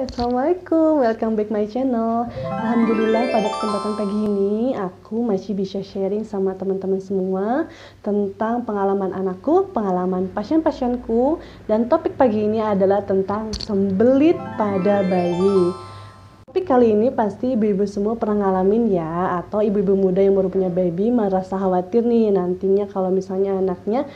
Assalamualaikum, welcome back my channel. Alhamdulillah pada kesempatan pagi ini aku masih bisa sharing sama teman-teman semua tentang pengalaman anakku, pengalaman pasien-pasienku, dan topik pagi ini adalah tentang sembelit pada bayi. Tapi kali ini pasti ibu-ibu semua pernah ngalamin ya, atau ibu-ibu muda yang baru punya baby merasa khawatir nih nantinya kalau misalnya anaknya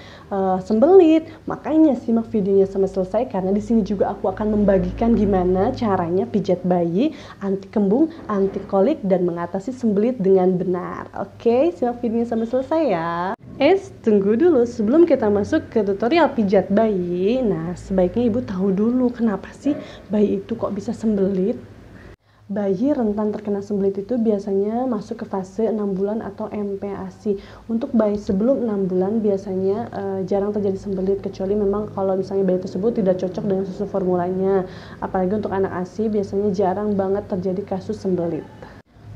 sembelit. Makanya simak videonya sampai selesai karena di sini juga aku akan membagikan gimana caranya pijat bayi anti kembung, anti kolik dan mengatasi sembelit dengan benar. Oke, simak videonya sampai selesai ya. Tunggu dulu sebelum kita masuk ke tutorial pijat bayi. Nah, sebaiknya ibu tahu dulu kenapa sih bayi itu kok bisa sembelit. Bayi rentan terkena sembelit itu biasanya masuk ke fase 6 bulan atau MPASI. Untuk bayi sebelum 6 bulan biasanya jarang terjadi sembelit, kecuali memang kalau misalnya bayi tersebut tidak cocok dengan susu formulanya. Apalagi untuk anak ASI biasanya jarang banget terjadi kasus sembelit.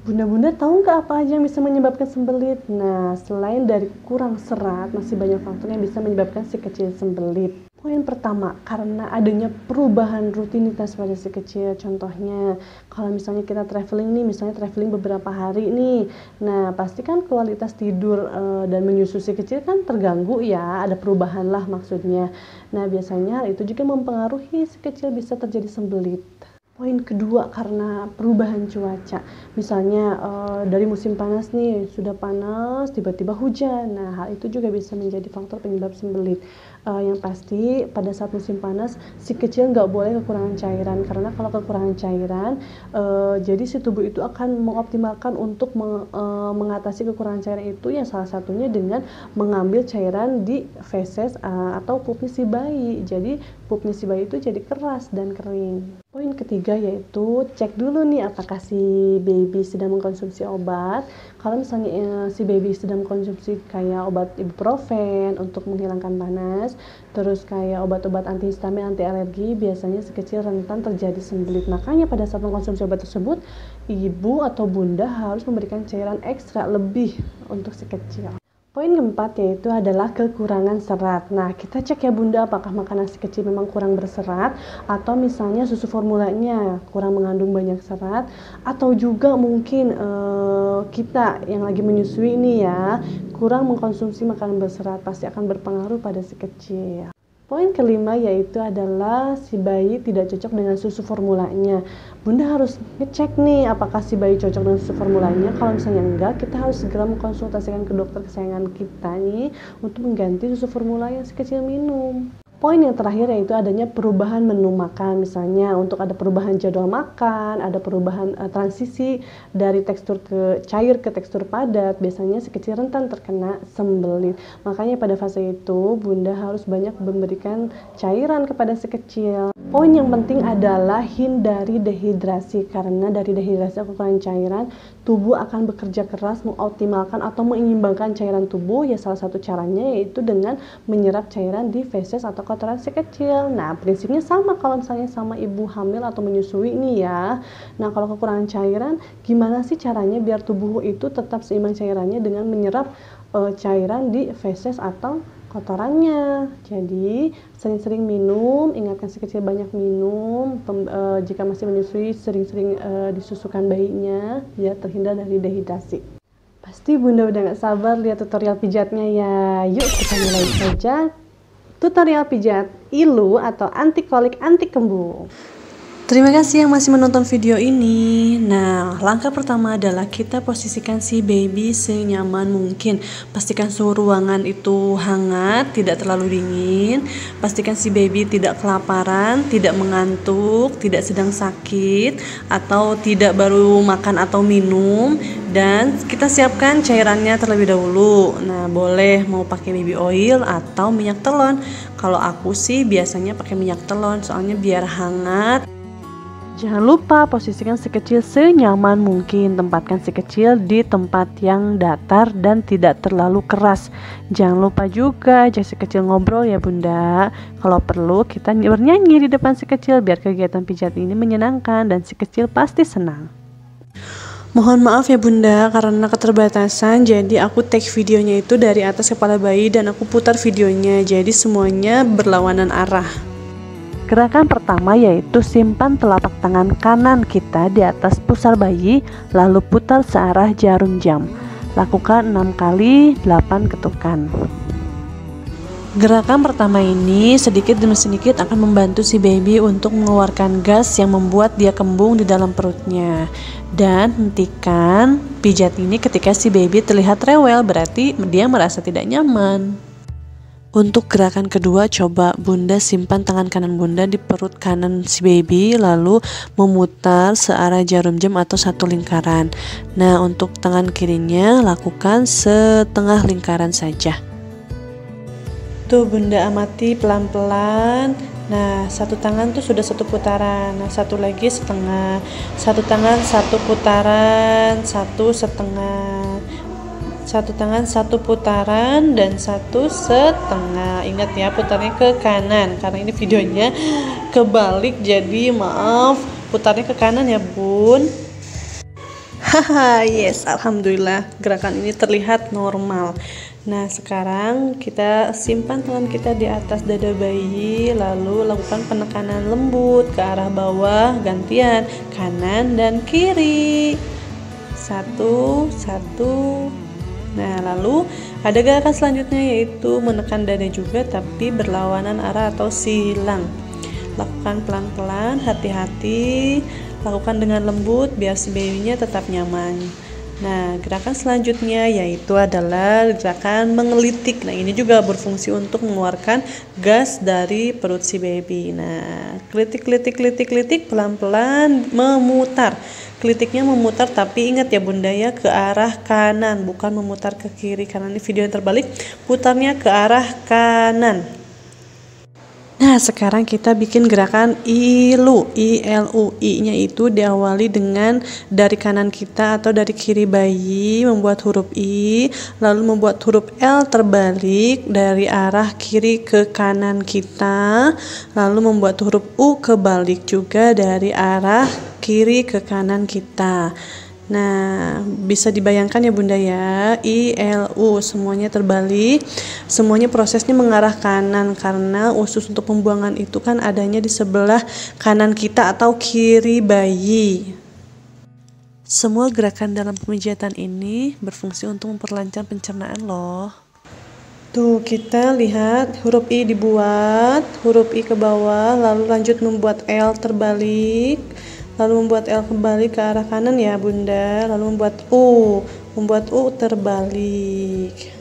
Bunda-bunda tahu nggak apa aja yang bisa menyebabkan sembelit? Nah, selain dari kurang serat, masih banyak faktor yang bisa menyebabkan si kecil sembelit. Poin pertama, karena adanya perubahan rutinitas pada si kecil. Contohnya, kalau misalnya kita traveling nih, misalnya traveling beberapa hari nih. Nah, pasti kan kualitas tidur dan menyusu si kecil kan terganggu ya, ada perubahan lah maksudnya. Nah, biasanya hal itu juga mempengaruhi si kecil bisa terjadi sembelit. Poin kedua, karena perubahan cuaca. Misalnya dari musim panas nih, sudah panas, tiba-tiba hujan. Nah, hal itu juga bisa menjadi faktor penyebab sembelit. Yang pasti pada saat musim panas si kecil nggak boleh kekurangan cairan, karena kalau kekurangan cairan jadi si tubuh itu akan mengoptimalkan untuk mengatasi kekurangan cairan itu ya, salah satunya dengan mengambil cairan di feses atau pupnya si bayi. Jadi pupnya si bayi itu jadi keras dan kering. Poin ketiga yaitu cek dulu nih apakah si baby sedang mengkonsumsi obat. Kalau misalnya si baby sedang mengkonsumsi kayak obat ibuprofen untuk menghilangkan panas, terus kayak obat-obat antihistamin, anti alergi, biasanya si kecil rentan terjadi sembelit. Makanya pada saat mengkonsumsi obat tersebut, ibu atau bunda harus memberikan cairan ekstra lebih untuk si kecil. Poin keempat yaitu adalah kekurangan serat. Nah, kita cek ya bunda apakah makanan si kecil memang kurang berserat, atau misalnya susu formulanya kurang mengandung banyak serat, atau juga mungkin kita yang lagi menyusui ini ya kurang mengkonsumsi makanan berserat, pasti akan berpengaruh pada si kecil. Poin kelima yaitu adalah si bayi tidak cocok dengan susu formulanya. Bunda harus ngecek nih apakah si bayi cocok dengan susu formulanya. Kalau misalnya enggak, kita harus segera mengkonsultasikan ke dokter kesayangan kita nih untuk mengganti susu formula yang si kecil minum. Poin yang terakhir yaitu adanya perubahan menu makan. Misalnya untuk ada perubahan jadwal makan, ada perubahan transisi dari tekstur ke cair ke tekstur padat, biasanya si kecil rentan terkena sembelit. Makanya pada fase itu bunda harus banyak memberikan cairan kepada si kecil. Poin yang penting adalah hindari dehidrasi, karena dari dehidrasi atau kekurangan cairan, tubuh akan bekerja keras mengoptimalkan atau menyeimbangkan cairan tubuh. Ya, salah satu caranya yaitu dengan menyerap cairan di feses atau kotoran si kecil. Nah, prinsipnya sama kalau misalnya sama ibu hamil atau menyusui ini ya. Nah, kalau kekurangan cairan, gimana sih caranya biar tubuh itu tetap seimbang cairannya dengan menyerap cairan di feses atau kotorannya. Jadi sering-sering minum, ingatkan si kecil banyak minum. Jika masih menyusui, sering-sering disusukan bayinya biar terhindar dari dehidrasi. Pasti bunda udah gak sabar lihat tutorial pijatnya ya. Yuk kita mulai saja tutorial pijat ILU atau anti kolik anti kembung. Terima kasih yang masih menonton video ini. Nah, langkah pertama adalah kita posisikan si baby senyaman mungkin. Pastikan suhu ruangan itu hangat, tidak terlalu dingin. Pastikan si baby tidak kelaparan, tidak mengantuk, tidak sedang sakit, atau tidak baru makan atau minum. Dan kita siapkan cairannya terlebih dahulu. Nah, boleh mau pakai baby oil atau minyak telon. Kalau aku sih biasanya pakai minyak telon, soalnya biar hangat. Jangan lupa posisikan si kecil senyaman mungkin. Tempatkan si kecil di tempat yang datar dan tidak terlalu keras. Jangan lupa juga ajak si kecil ngobrol ya bunda. Kalau perlu kita bernyanyi di depan si kecil biar kegiatan pijat ini menyenangkan dan si kecil pasti senang. Mohon maaf ya bunda karena keterbatasan, jadi aku take videonya itu dari atas kepala bayi dan aku putar videonya, jadi semuanya berlawanan arah. Gerakan pertama yaitu simpan telapak tangan kanan kita di atas pusar bayi, lalu putar searah jarum jam. Lakukan 6 kali 8 ketukan. Gerakan pertama ini sedikit demi sedikit akan membantu si baby untuk mengeluarkan gas yang membuat dia kembung di dalam perutnya. Dan hentikan pijat ini ketika si baby terlihat rewel, berarti dia merasa tidak nyaman. Untuk gerakan kedua, coba Bunda simpan tangan kanan Bunda di perut kanan si baby, lalu memutar searah jarum jam atau 1 lingkaran. Nah, untuk tangan kirinya lakukan setengah lingkaran saja. Tuh Bunda amati pelan-pelan. Nah, 1 tangan tuh sudah 1 putaran. Nah, 1 lagi setengah. 1 tangan 1 putaran, 1 setengah. 1 tangan 1 putaran dan 1 setengah. Ingat ya, putarnya ke kanan karena ini videonya kebalik, jadi maaf putarnya ke kanan ya Bun. Haha, yes, alhamdulillah gerakan ini terlihat normal. Nah, sekarang kita simpan tangan kita di atas dada bayi, lalu lakukan penekanan lembut ke arah bawah, gantian kanan dan kiri. 1, 1. Nah, lalu ada gerakan selanjutnya yaitu menekan dada juga tapi berlawanan arah atau silang. Lakukan pelan-pelan, hati-hati, lakukan dengan lembut biar si babynya tetap nyaman. Nah, gerakan selanjutnya yaitu adalah gerakan mengelitik. Nah, ini juga berfungsi untuk mengeluarkan gas dari perut si baby. Nah, kelitik pelan-pelan memutar. Kelitiknya memutar, tapi ingat ya Bunda ya, ke arah kanan, bukan memutar ke kiri karena ini video yang terbalik, putarnya ke arah kanan. Nah, sekarang kita bikin gerakan ILU. I-nya itu diawali dengan dari kanan kita atau dari kiri bayi membuat huruf I, lalu membuat huruf L terbalik dari arah kiri ke kanan kita, lalu membuat huruf U kebalik juga dari arah kiri ke kanan kita. Nah, bisa dibayangkan ya Bunda ya, ILU semuanya terbalik, semuanya prosesnya mengarah kanan karena usus untuk pembuangan itu kan adanya di sebelah kanan kita atau kiri bayi. Semua gerakan dalam pemijatan ini berfungsi untuk memperlancar pencernaan loh. Tuh, kita lihat huruf I dibuat, huruf I ke bawah, lalu lanjut membuat L terbalik, lalu membuat L kembali ke arah kanan ya Bunda, lalu membuat U terbalik.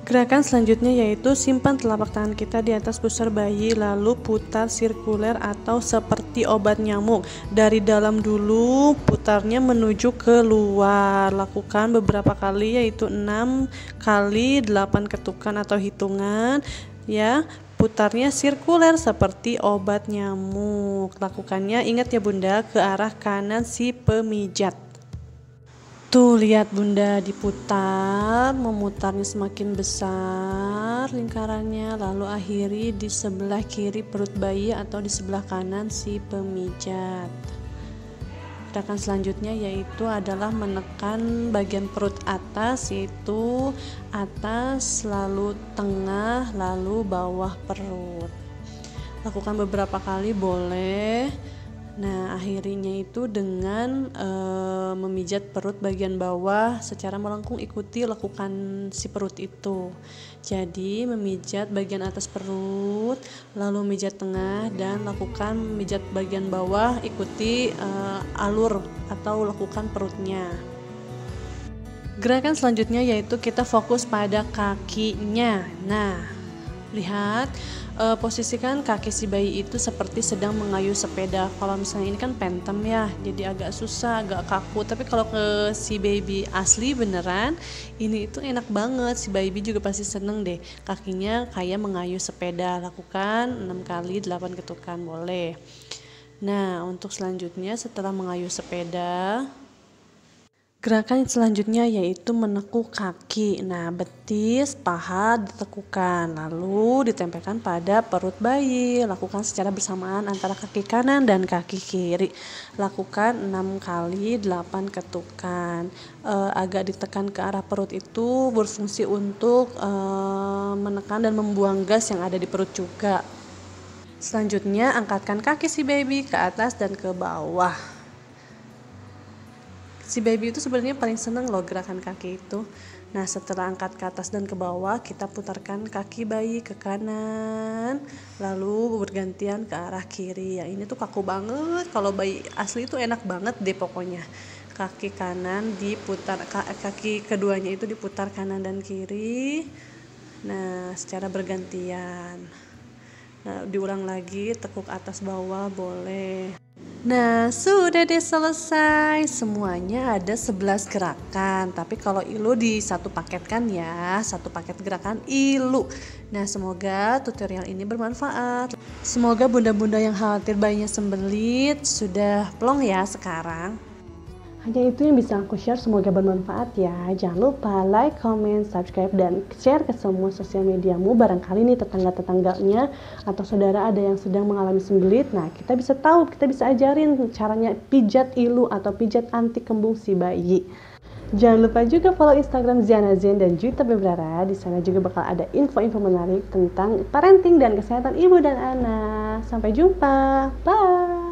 Gerakan selanjutnya yaitu simpan telapak tangan kita di atas pusar bayi, lalu putar sirkuler atau seperti obat nyamuk. Dari dalam dulu, putarnya menuju ke luar. Lakukan beberapa kali yaitu 6 kali 8 ketukan atau hitungan ya. Putarnya sirkuler seperti obat nyamuk. Lakukannya, ingat ya Bunda, ke arah kanan si pemijat. Tuh, lihat Bunda diputar, memutarnya semakin besar lingkarannya, lalu akhiri di sebelah kiri perut bayi atau di sebelah kanan si pemijat. Gerakan selanjutnya yaitu adalah menekan bagian perut atas, yaitu atas, lalu tengah, lalu bawah perut. Lakukan beberapa kali boleh. Nah, akhirinya itu dengan memijat perut bagian bawah secara melengkung, ikuti lakukan si perut itu. Jadi memijat bagian atas perut, lalu memijat tengah, dan lakukan memijat bagian bawah, ikuti alur atau lakukan perutnya. Gerakan selanjutnya yaitu kita fokus pada kakinya. Nah, lihat, posisikan kaki si bayi itu seperti sedang mengayuh sepeda. Kalau misalnya ini kan pentem ya, jadi agak susah, agak kaku. Tapi kalau ke si baby asli beneran, ini itu enak banget. Si baby juga pasti seneng deh. Kakinya kayak mengayuh sepeda. Lakukan 6 kali 8 ketukan boleh. Nah, untuk selanjutnya setelah mengayuh sepeda, gerakan selanjutnya yaitu menekuk kaki. Nah, betis, paha ditekukan, lalu ditempelkan pada perut bayi. Lakukan secara bersamaan antara kaki kanan dan kaki kiri. Lakukan 6 kali 8 ketukan. Agak ditekan ke arah perut itu berfungsi untuk menekan dan membuang gas yang ada di perut juga. Selanjutnya angkatkan kaki si baby ke atas dan ke bawah. Si baby itu sebenarnya paling seneng loh gerakan kaki itu. Nah, setelah angkat ke atas dan ke bawah, kita putarkan kaki bayi ke kanan, lalu bergantian ke arah kiri. Yang ini tuh kaku banget, kalau bayi asli itu enak banget deh pokoknya. Kaki kanan diputar, kaki keduanya itu diputar kanan dan kiri. Nah, secara bergantian. Nah, diulang lagi, tekuk atas bawah boleh. Nah, sudah deh selesai. Semuanya ada 11 gerakan. Tapi kalau ilu di satu paket kan ya, satu paket gerakan ilu. Nah, semoga tutorial ini bermanfaat. Semoga bunda-bunda yang khawatir bayinya sembelit sudah plong ya sekarang. Hanya itu yang bisa aku share, semoga bermanfaat ya. Jangan lupa like, comment, subscribe, dan share ke semua sosial mediamu. Barangkali nih tetangga-tetangganya atau saudara ada yang sedang mengalami sembelit. Nah, kita bisa tahu, kita bisa ajarin caranya pijat ilu atau pijat anti kembung si bayi. Jangan lupa juga follow Instagram Ziana Zen dan Juwita Bebrara. Di sana juga bakal ada info-info menarik tentang parenting dan kesehatan ibu dan anak. Sampai jumpa. Bye.